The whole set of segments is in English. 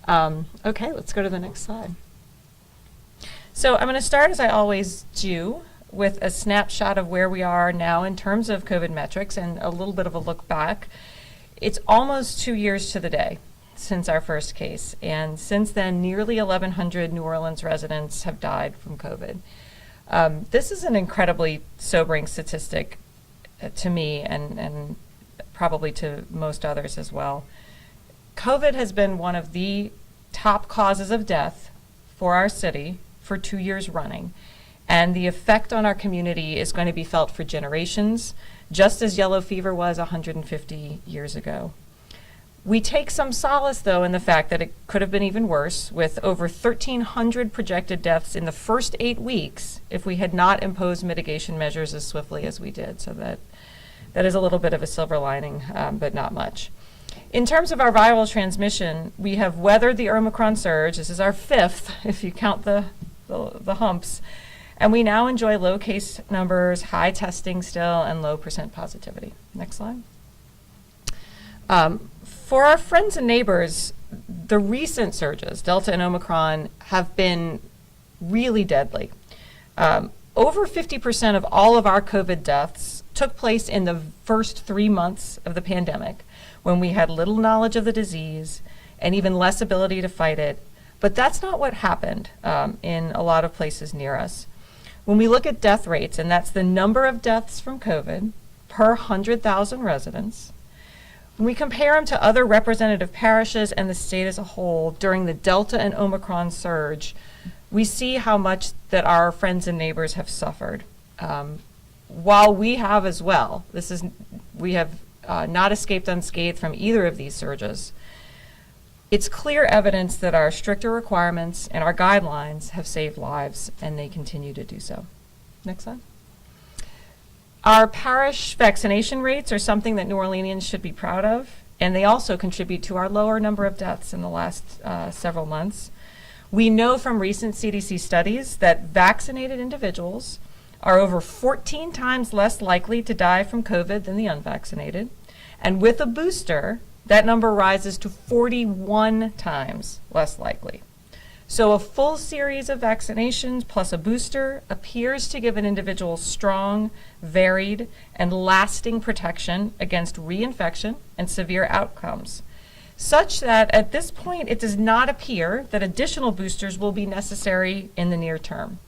Okay, let's go to the next slide. So I'm going to start, as I always do, with a snapshot of where we are now in terms of COVID metrics and a little bit of a look back. It's almost 2 years to the day since our first case, and since then nearly 1,100 New Orleans residents have died from COVID. This is an incredibly sobering statistic to me and probably to most others as well. COVID has been one of the top causes of death for our city for 2 years running, and the effect on our community is going to be felt for generations, just as yellow fever was 150 years ago. We take some solace, though, in the fact that it could have been even worse, with over 1,300 projected deaths in the first 8 weeks if we had not imposed mitigation measures as swiftly as we did. So that is a little bit of a silver lining, but not much. In terms of our viral transmission, we have weathered the Omicron surge. This is our 5th, if you count the humps. And we now enjoy low case numbers, high testing still, and low % positivity. Next slide. For our friends and neighbors, the recent surges, Delta and Omicron, have been really deadly. Over 50% of all of our COVID deaths took place in the first 3 months of the pandemic, when we had little knowledge of the disease and even less ability to fight it. But that's not what happened in a lot of places near us. When we look at death rates, and that's the number of deaths from COVID per 100,000 residents, when we compare them to other representative parishes and the state as a whole during the Delta and Omicron surge, we see how much that our friends and neighbors have suffered. While we have as well, we have not escaped unscathed from either of these surges. It's clear evidence that our stricter requirements and our guidelines have saved lives, and they continue to do so. Next slide. Our parish vaccination rates are something that New Orleanians should be proud of, and they also contribute to our lower number of deaths in the last several months. We know from recent CDC studies that vaccinated individuals are over 14 times less likely to die from COVID than the unvaccinated, and with a booster, that number rises to 41 times less likely. So a full series of vaccinations plus a booster appears to give an individual strong, varied, and lasting protection against reinfection and severe outcomes, such that at this point it does not appear that additional boosters will be necessary in the near term.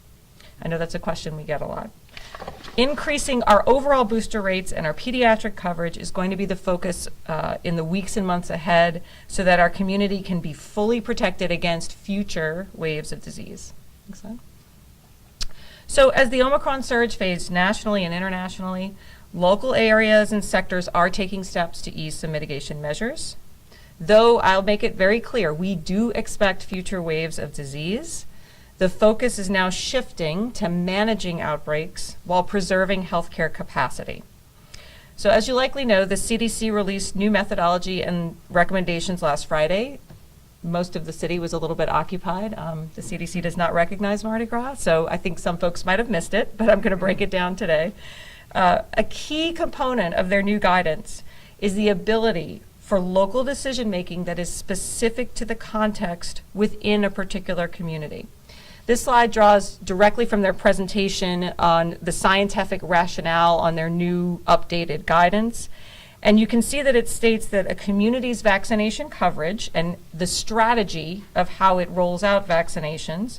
I know that's a question we get a lot. Increasing our overall booster rates and our pediatric coverage is going to be the focus in the weeks and months ahead, so that our community can be fully protected against future waves of disease. Next slide. So as the Omicron surge fades nationally and internationally, local areas and sectors are taking steps to ease some mitigation measures. Though I'll make it very clear, we do expect future waves of disease. The focus is now shifting to managing outbreaks while preserving healthcare capacity. So as you likely know, the CDC released new methodology and recommendations last Friday. Most of the city was a little bit occupied. The CDC does not recognize Mardi Gras, so I think some folks might have missed it, but I'm going to break it down today. A key component of their new guidance is the ability for local decision-making that is specific to the context within a particular community. This slide draws directly from their presentation on the scientific rationale on their new updated guidance. And you can see that it states that a community's vaccination coverage and the strategy of how it rolls out vaccinations,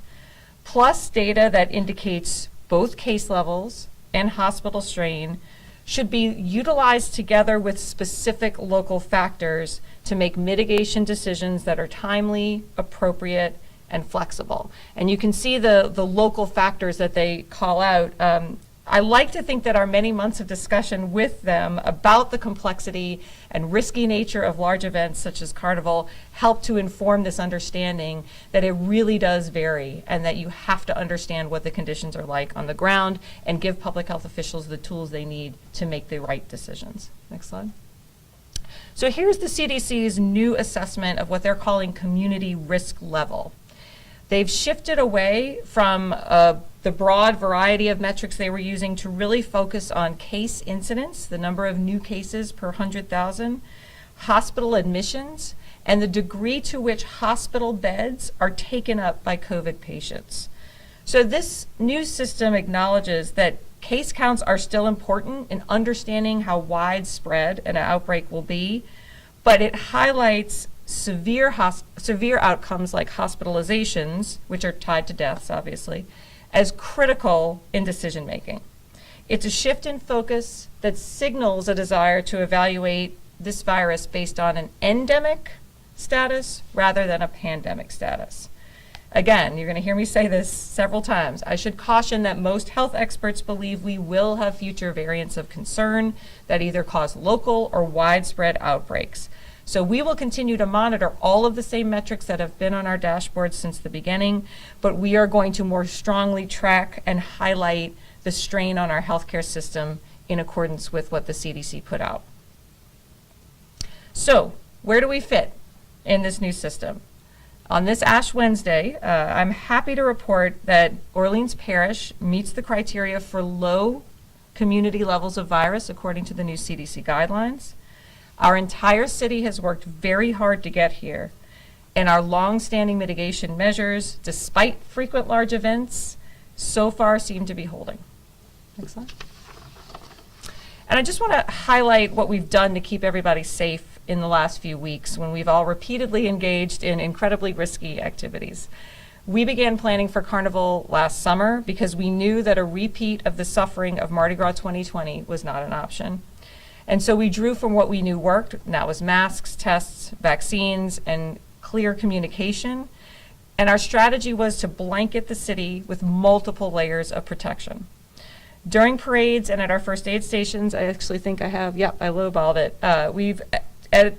plus data that indicates both case levels and hospital strain, should be utilized together with specific local factors to make mitigation decisions that are timely, appropriate, and flexible. And you can see the local factors that they call out. I like to think that our many months of discussion with them about the complexity and risky nature of large events such as Carnival help to inform this understanding that it really does vary, and that you have to understand what the conditions are like on the ground and give public health officials the tools they need to make the right decisions. Next slide. So here's the CDC's new assessment of what they're calling community risk level. They've shifted away from the broad variety of metrics they were using to really focus on case incidence, the number of new cases per 100,000, hospital admissions, and the degree to which hospital beds are taken up by COVID patients. So this new system acknowledges that case counts are still important in understanding how widespread an outbreak will be, but it highlights severe outcomes like hospitalizations, which are tied to deaths, obviously, as critical in decision making. It's a shift in focus that signals a desire to evaluate this virus based on an endemic status rather than a pandemic status. Again, you're going to hear me say this several times. I should caution that most health experts believe we will have future variants of concern that either cause local or widespread outbreaks. So we will continue to monitor all of the same metrics that have been on our dashboard since the beginning, but we are going to more strongly track and highlight the strain on our healthcare system in accordance with what the CDC put out. So where do we fit in this new system? On this Ash Wednesday, I'm happy to report that Orleans Parish meets the criteria for low community levels of virus according to the new CDC guidelines. Our entire city has worked very hard to get here, and our long-standing mitigation measures, despite frequent large events, so far seem to be holding. Next slide. And I just want to highlight what we've done to keep everybody safe in the last few weeks when we've all repeatedly engaged in incredibly risky activities. We began planning for Carnival last summer because we knew that a repeat of the suffering of Mardi Gras 2020 was not an option. And so we drew from what we knew worked, and that was masks, tests, vaccines, and clear communication. And our strategy was to blanket the city with multiple layers of protection. During parades and at our first aid stations, I actually think I have, I lowballed it. We've, at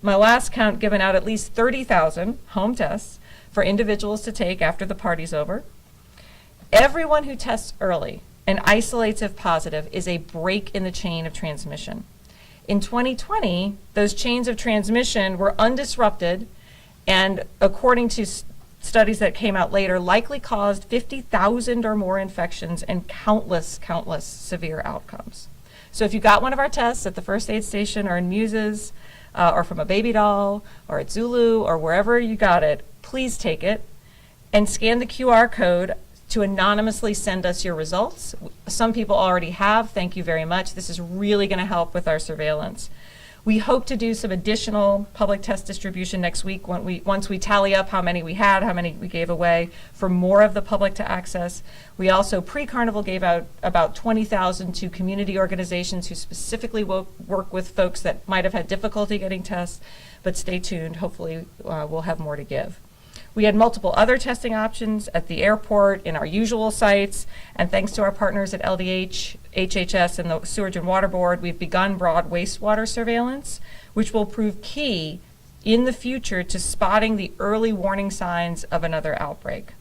my last count, given out at least 30,000 home tests for individuals to take after the party's over. Everyone who tests early and isolates if positive is a break in the chain of transmission. In 2020, those chains of transmission were undisrupted and, according to studies that came out later, likely caused 50,000 or more infections and countless severe outcomes. So if you got one of our tests at the first aid station or in Muses, or from a baby doll, or at Zulu, or wherever you got it, please take it and scan the QR code to anonymously send us your results. Some people already have, thank you very much. This is really going to help with our surveillance. We hope to do some additional public test distribution next week once we tally up how many we had, how many we gave away, for more of the public to access. We also, pre-Carnival, gave out about 20,000 to community organizations who specifically work with folks that might have had difficulty getting tests, but stay tuned. Hopefully we'll have more to give. We had multiple other testing options at the airport, in our usual sites, and thanks to our partners at LDH, HHS, and the Sewage and Water Board, we've begun broad wastewater surveillance, which will prove key in the future to spotting the early warning signs of another outbreak.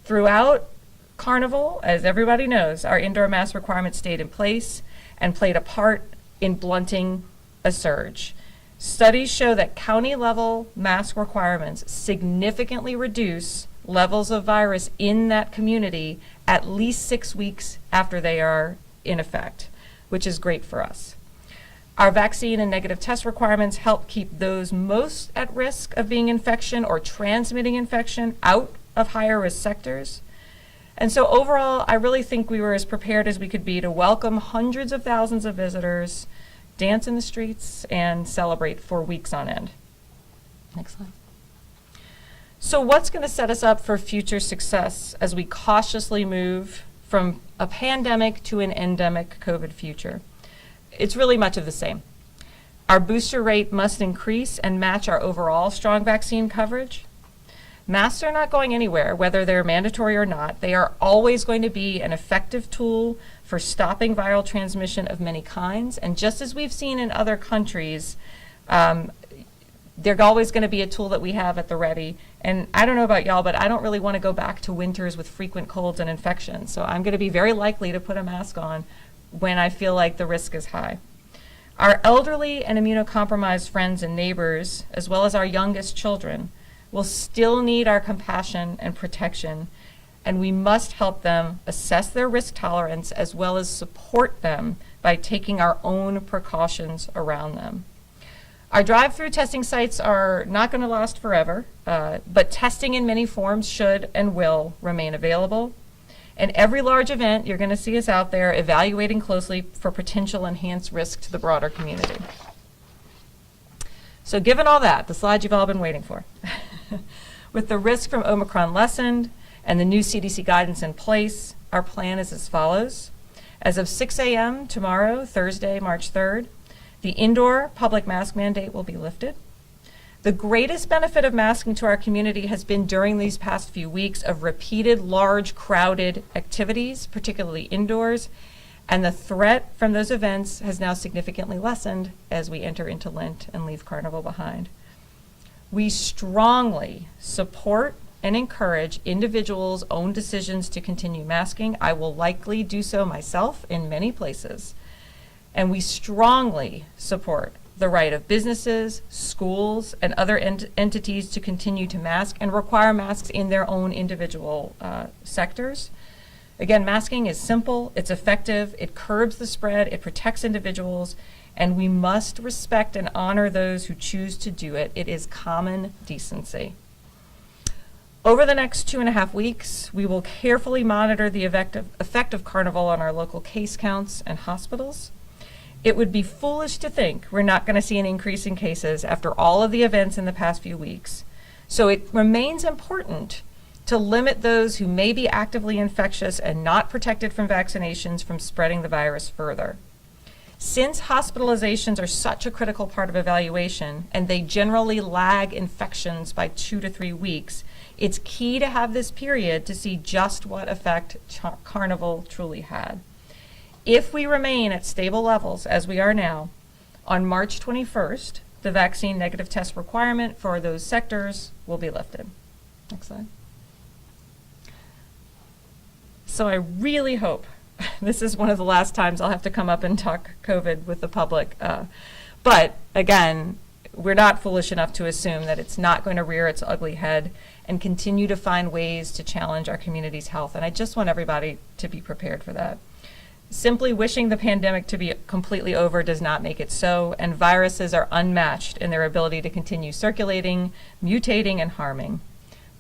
Throughout Carnival, as everybody knows, our indoor mask requirements stayed in place and played a part in blunting a surge. Studies show that county-level mask requirements significantly reduce levels of virus in that community at least 6 weeks after they are in effect, which is great for us. Our vaccine and negative test requirements help keep those most at risk of being infection or transmitting infection out of higher risk sectors. And so overall, I really think we were as prepared as we could be to welcome hundreds of thousands of visitors, dance in the streets, and celebrate for weeks on end. Next slide. So what's going to set us up for future success as we cautiously move from a pandemic to an endemic COVID future? It's really much of the same. Our booster rate must increase and match our overall strong vaccine coverage. Masks are not going anywhere, whether they're mandatory or not. They are always going to be an effective tool for stopping viral transmission of many kinds. And just as we've seen in other countries, they're always going to be a tool that we have at the ready. And I don't know about y'all, but I don't really want to go back to winters with frequent colds and infections. So I'm going to be very likely to put a mask on when I feel like the risk is high. Our elderly and immunocompromised friends and neighbors, as well as our youngest children, will still need our compassion and protection, and we must help them assess their risk tolerance as well as support them by taking our own precautions around them. Our drive-through testing sites are not going to last forever, but testing in many forms should and will remain available. And every large event, you're going to see us out there evaluating closely for potential enhanced risk to the broader community. So given all that, the slide you've all been waiting for, with the risk from Omicron lessened and the new CDC guidance in place, our plan is as follows. As of 6 a.m. tomorrow, Thursday, March 3rd, the indoor public mask mandate will be lifted. The greatest benefit of masking to our community has been during these past few weeks of repeated large crowded activities, particularly indoors, and the threat from those events has now significantly lessened as we enter into Lent and leave Carnival behind. We strongly support and encourage individuals' own decisions to continue masking. I will likely do so myself in many places. And we strongly support the right of businesses, schools, and other entities to continue to mask and require masks in their own individual sectors. Again, masking is simple, it's effective, it curbs the spread, it protects individuals, and we must respect and honor those who choose to do it. It is common decency. Over the next 2.5 weeks, we will carefully monitor the effect of Carnival on our local case counts and hospitals. It would be foolish to think we're not going to see an increase in cases after all of the events in the past few weeks. So it remains important to limit those who may be actively infectious and not protected from vaccinations from spreading the virus further. Since hospitalizations are such a critical part of evaluation and they generally lag infections by 2 to 3 weeks, it's key to have this period to see just what effect Carnival truly had. If we remain at stable levels as we are now, on March 21st, the vaccine negative test requirement for those sectors will be lifted. Next slide. So I really hope this is one of the last times I'll have to come up and talk COVID with the public. But again, we're not foolish enough to assume that it's not going to rear its ugly head and continue to find ways to challenge our community's health. And I just want everybody to be prepared for that. Simply wishing the pandemic to be completely over does not make it so, and viruses are unmatched in their ability to continue circulating, mutating, and harming.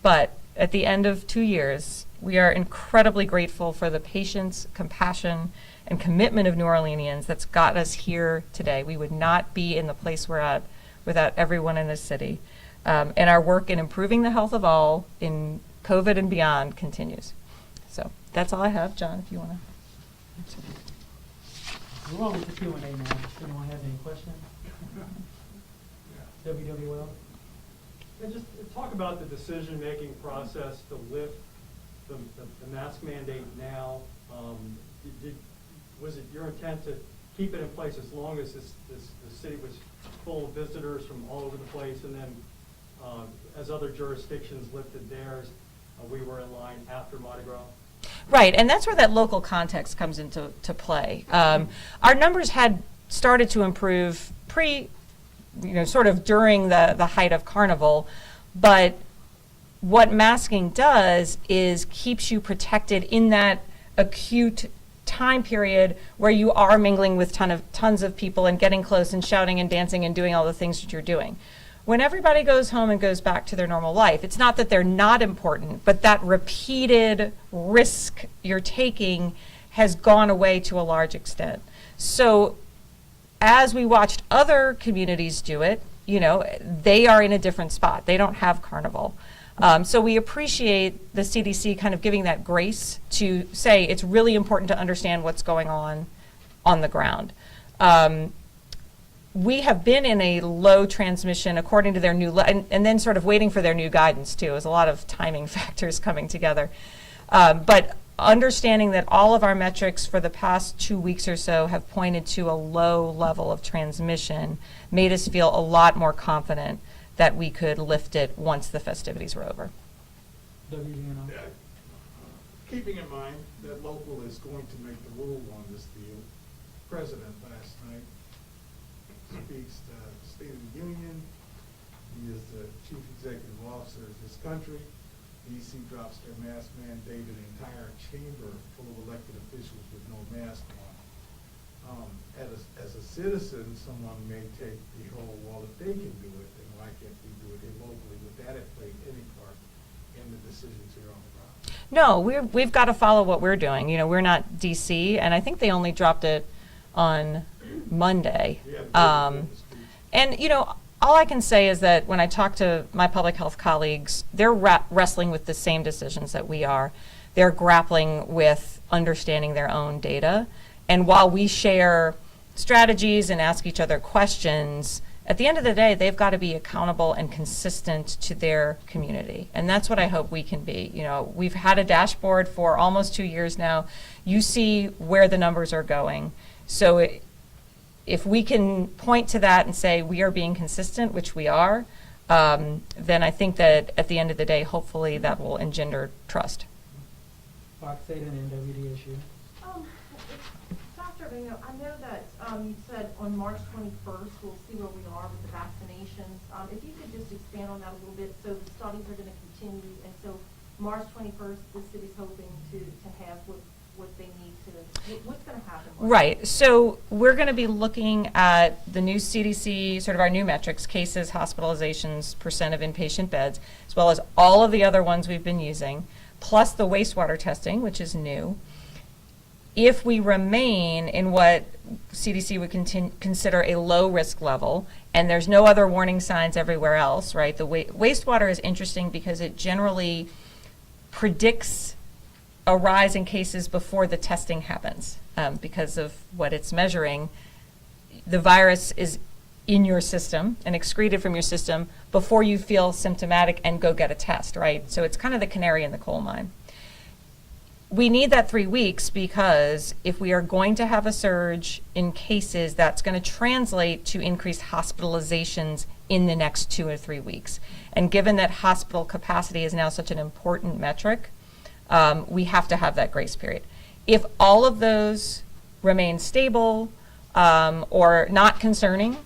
But at the end of 2 years, we are incredibly grateful for the patience, compassion, and commitment of New Orleanians that's got us here today. We would not be in the place we're at without everyone in this city. And our work in improving the health of all in COVID and beyond continues. So that's all I have. John, if you want to. We're on with the Q&A now. Does anyone have any questions? WWL? And just talk about the decision-making process to lift the mask mandate now. Was it your intent to keep it in place as long as the city was full of visitors from all over the place, and then as other jurisdictions lifted theirs, we were in line after Mardi Gras? Right, and that's where that local context comes into play. Our numbers had started to improve sort of during the height of Carnival, but what masking does is keeps you protected in that acute time period where you are mingling with tons of people and getting close and shouting and dancing and doing all the things that you're doing. When everybody goes home and goes back to their normal life, it's not that they're not important, but that repeated risk you're taking has gone away to a large extent. So as we watched other communities do it, they are in a different spot. They don't have Carnival. So we appreciate the CDC kind of giving that grace to say it's really important to understand what's going on the ground. We have been in a low transmission according to their new, and then sort of waiting for their new guidance too. There's a lot of timing factors coming together. But understanding that all of our metrics for the past 2 weeks or so have pointed to a low level of transmission made us feel a lot more confident that we could lift it once the festivities were over. WVNO. Keeping in mind that local is going to make the rule on this deal, President last night speaks the State of the Union. He is the Chief Executive Officer of this country. DC drops their mask mandate, an entire chamber full of elected officials with no mask on. As a citizen, someone may take the whole, well, if they can do it, then why can't we do it here locally? Would that have played any part in the decisions here on the ground? No, we've got to follow what we're doing. You know, we're not DC, and I think they only dropped it on Monday. Yeah, the speech. And, you know, all I can say is that when I talk to my public health colleagues, they're wrestling with the same decisions that we are. They're grappling with understanding their own data. And while we share strategies and ask each other questions, at the end of the day, they've got to be accountable and consistent to their community. And that's what I hope we can be. You know, we've had a dashboard for almost 2 years now. You see where the numbers are going. So if we can point to that and say we are being consistent, which we are, then I think that at the end of the day, hopefully that will engender trust. Vaccination and WD issue. Dr. Bingo, I know that you said on March 21st, we'll see where we are with the vaccinations. If you could just expand on that a little bit, so the studies are going to continue, and so March 21st, the city's hoping to have what they need to, what's going to happen? Right. So we're going to be looking at the new CDC, sort of our new metrics, cases, hospitalizations, percent of inpatient beds, as well as all of the other ones we've been using, plus the wastewater testing, which is new. If we remain in what CDC would consider a low risk level, and there's no other warning signs everywhere else, right? The wastewater is interesting because it generally predicts a rise in cases before the testing happens, because of what it's measuring. The virus is in your system and excreted from your system before you feel symptomatic and go get a test, right? So it's kind of the canary in the coal mine. We need that 3 weeks because if we are going to have a surge in cases, that's going to translate to increased hospitalizations in the next 2 or 3 weeks. And given that hospital capacity is now such an important metric, we have to have that grace period. If all of those remain stable or not concerning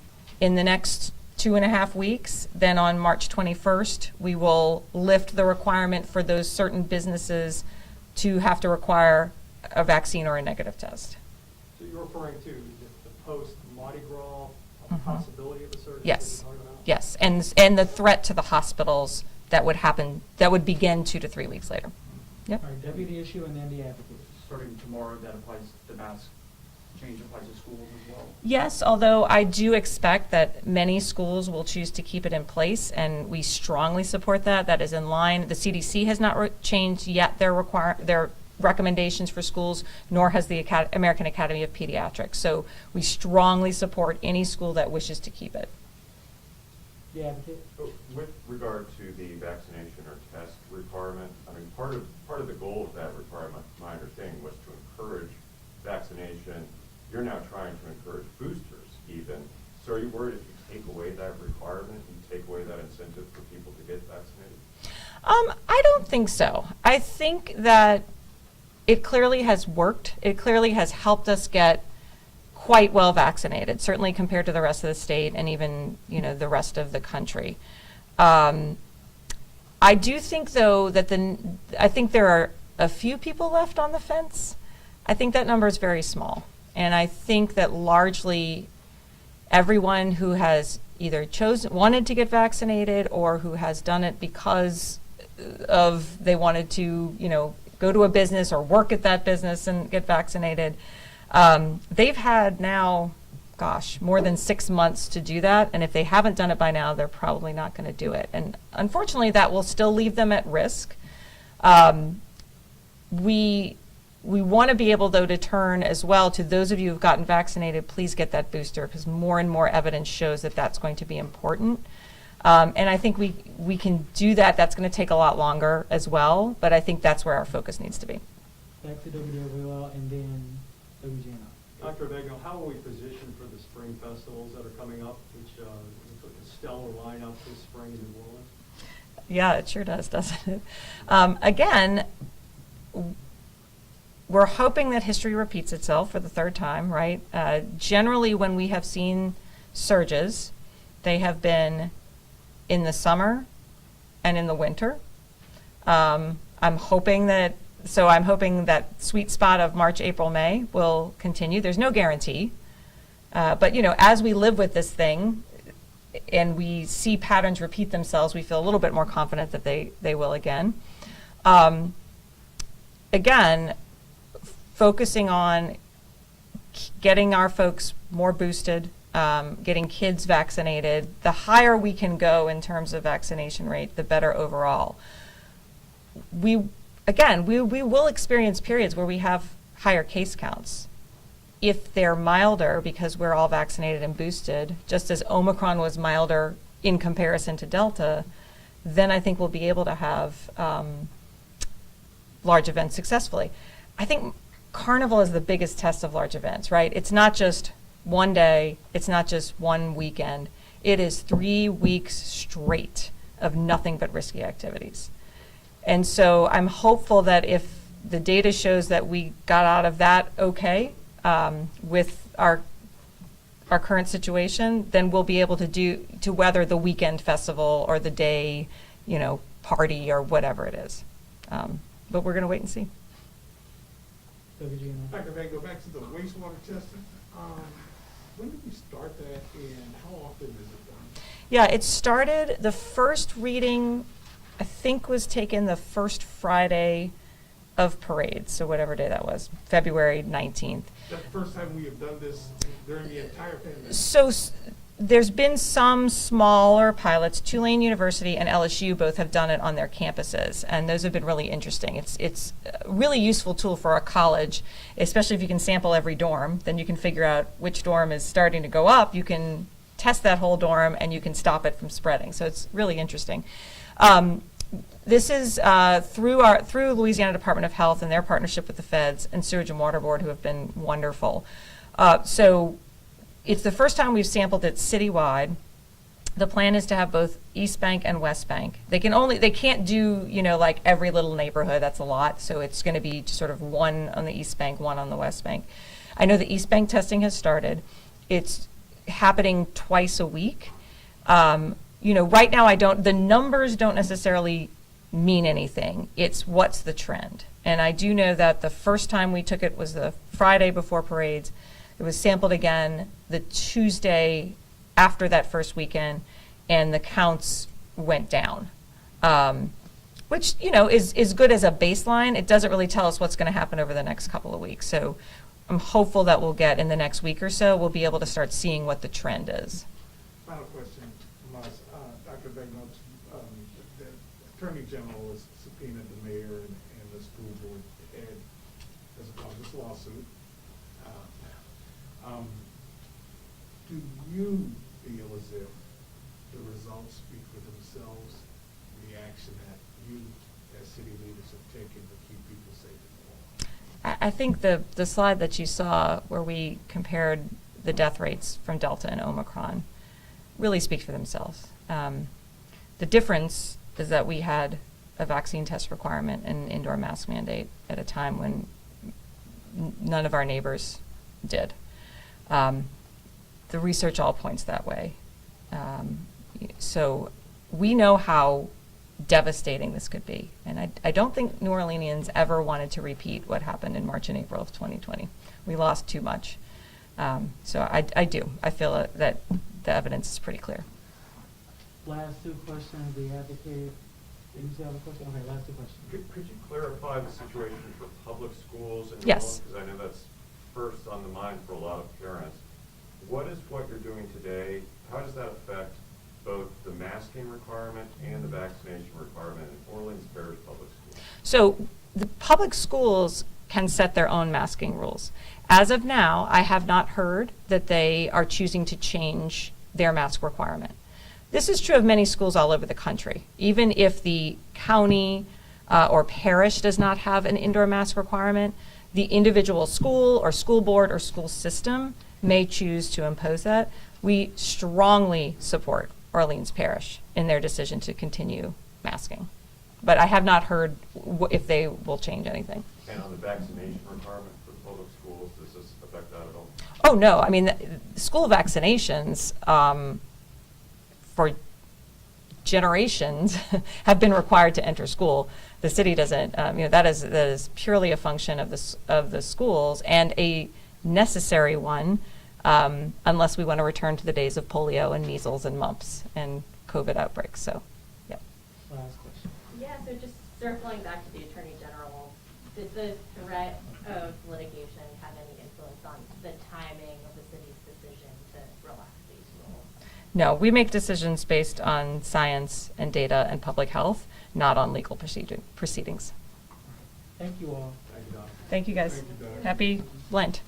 in the next 2.5 weeks, then on March 21st, we will lift the requirement for those certain businesses to have to require a vaccine or a negative test. So you're referring to the post-Mardi Gras possibility of a surge? Yes. that you're talking about? Yes, and the threat to the hospitals that would happen, that would begin 2 to 3 weeks later. Yep. All right, WD issue and then the advocate. Starting tomorrow, that applies, the mask change applies to schools as well? Yes, although I do expect that many schools will choose to keep it in place, and we strongly support that. That is in line. The CDC has not changed yet their recommendations for schools, nor has the American Academy of Pediatrics. So we strongly support any school that wishes to keep it. The advocate. With regard to the vaccination or test requirement, I mean, part of the goal of that requirement, my understanding, was to encourage vaccination. You're now trying to encourage boosters even. So are you worried if you take away that requirement, you take away that incentive for people to get vaccinated? I don't think so. I think that it clearly has worked. It clearly has helped us get quite well vaccinated, certainly compared to the rest of the state and even, you know, the rest of the country. I do think, though, that I think there are a few people left on the fence. I think that number is very small. And I think that largely everyone who has either wanted to get vaccinated or who has done it because of they wanted to, you know, go to a business or work at that business and get vaccinated, they've had now, gosh, more than 6 months to do that. And if they haven't done it by now, they're probably not going to do it. And unfortunately, that will still leave them at risk. We want to be able, though, to turn as well to those of you who've gotten vaccinated, please get that booster, because more and more evidence shows that that's going to be important. And I think we can do that. That's going to take a lot longer as well, but I think that's where our focus needs to be. Back to WWL and then WGNO. Dr. Abego, how are we positioned for the spring festivals that are coming up, which looks like a stellar lineup this spring in New Orleans? Yeah, it sure does, doesn't it? Again, we're hoping that history repeats itself for the third time, right? Generally, when we have seen surges, they have been in the summer and in the winter. I'm hoping that So I'm hoping that sweet spot of March, April, May will continue. There's no guarantee. But, as we live with this thing and we see patterns repeat themselves, we feel a little bit more confident that they will again. Again, focusing on getting our folks more boosted, getting kids vaccinated. The higher we can go in terms of vaccination rate, the better overall. We will experience periods where we have higher case counts. If they're milder because we're all vaccinated and boosted, just as Omicron was milder in comparison to Delta, then I think we'll be able to have large events successfully. I think Carnival is the biggest test of large events, right? It's not just one day, it's not just one weekend. It is 3 weeks straight of nothing but risky activities. And so I'm hopeful that if the data shows that we got out of that okay, with our current situation, then we'll be able to weather the weekend festival or the day, party or whatever it is. But we're going to wait and see. Dr. Van, go back to the wastewater testing. When did we start that and how often is it done? Yeah, it started, the first reading, I think, was taken the first Friday of parade, so whatever day that was, February 19th. That's the first time we have done this during the entire pandemic. So there's been some smaller pilots. Tulane University and LSU both have done it on their campuses, and those have been really interesting. It's a really useful tool for a college, especially if you can sample every dorm. Then you can figure out which dorm is starting to go up. You can test that whole dorm, and you can stop it from spreading. So it's really interesting. This is through Louisiana Department of Health and their partnership with the feds and Sewage and Water Board, who have been wonderful. So it's the first time we've sampled it citywide. The plan is to have both East Bank and West Bank. They can't do, like every little neighborhood. That's a lot. So it's going to be sort of one on the East Bank, one on the West Bank. I know the East Bank testing has started. It's happening twice a week. Right now the numbers don't necessarily mean anything. It's what's the trend. And I do know that the first time we took it was the Friday before parades. It was sampled again the Tuesday after that first weekend, and the counts went down, which, is good as a baseline. It doesn't really tell us what's going to happen over the next couple of weeks. So I'm hopeful that we'll get, in the next week or so, we'll be able to start seeing what the trend is. Final question from us. Dr. Begno, the Attorney General has subpoenaed the mayor and the school board head as a part of this lawsuit. Do you feel as if the results speak for themselves, the action that you as city leaders have taken to keep people safe and warm? I think the slide that you saw where we compared the death rates from Delta and Omicron really speak for themselves. The difference is that we had a vaccine test requirement and an indoor mask mandate at a time when none of our neighbors did. The research all points that way. So we know how devastating this could be. And I don't think New Orleanians ever wanted to repeat what happened in March and April of 2020. We lost too much. So I do. I feel that the evidence is pretty clear. Last two questions, the advocate. Did you have a question? Okay, last two questions. Could you clarify the situation for public schools in New Yes. Orleans? Because I know that's first on the mind for a lot of parents. What is what you're doing today? How does that affect both the masking requirement and the vaccination requirement in Orleans Parish Public Schools? So the public schools can set their own masking rules. As of now, I have not heard that they are choosing to change their mask requirement. This is true of many schools all over the country. Even if the county or parish does not have an indoor mask requirement, the individual school or school board or school system may choose to impose that. We strongly support Orleans Parish in their decision to continue masking. But I have not heard if they will change anything. And on the vaccination requirement for the public schools, does this affect that at all? Oh, no. I mean, school vaccinations for generations have been required to enter school. The city doesn't. That is purely a function of the schools, and a necessary one, unless we want to return to the days of polio and measles and mumps and COVID outbreaks. So, yeah. Last question. Yeah, so just circling back to the Attorney General, does the threat of litigation have any influence on the timing of the city's decision to relax these rules? No, we make decisions based on science and data and public health, not on legal proceedings. Thank you all. Thank you, Doc. Thank you, guys. Thank you, Doc. Happy Lent.